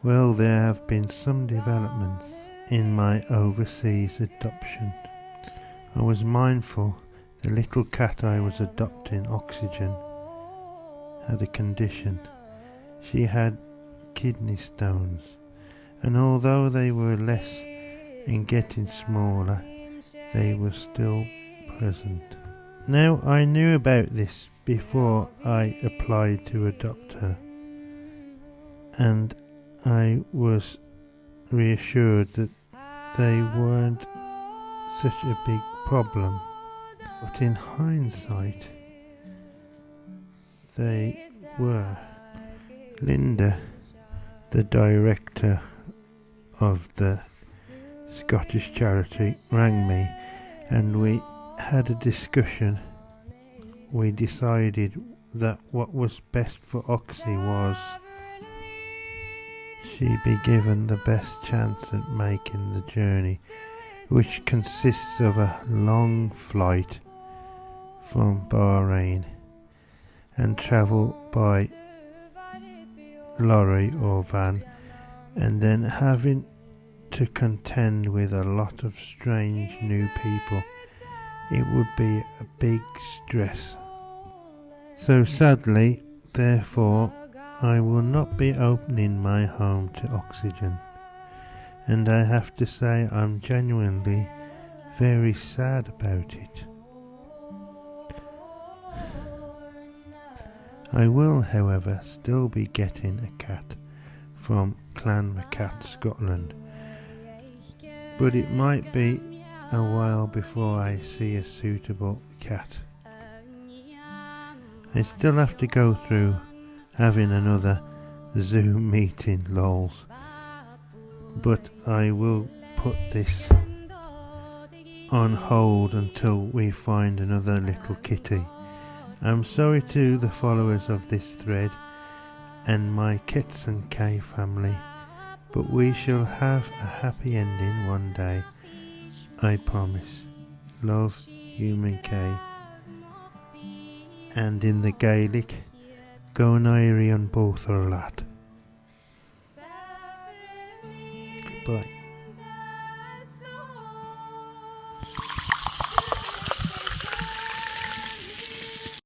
Well, there have been some developments in my overseas adoption. I was mindful the little cat I was adopting, Oxygen, had a condition. She had kidney stones, and although they were less and getting smaller, they were still present. Now, I knew about this before I applied to adopt her, and I was reassured that they weren't such a big problem. But in hindsight, they were. Linda, the director of the Scottish charity, rang me and we had a discussion. We decided that what was best for Oxy was she be given the best chance at making the journey, which consists of a long flight from Bahrain and travel by lorry or van, and then having to contend with a lot of strange new people. It would be a big stress. So sadly, therefore, I will not be opening my home to Oxygen, and I have to say I'm genuinely very sad about it. I will, however, still be getting a cat from Clanmacat, Scotland, but it might be a while before I see a suitable cat. I still have to go through having another Zoom meeting, lols, but I will put this on hold until we find another little kitty. I'm sorry to the followers of this thread and my Threeketszenkay family, but we shall have a happy ending one day, I promise. Love, Human K. And in the Gaelic, go Nairi on both or lad. Goodbye.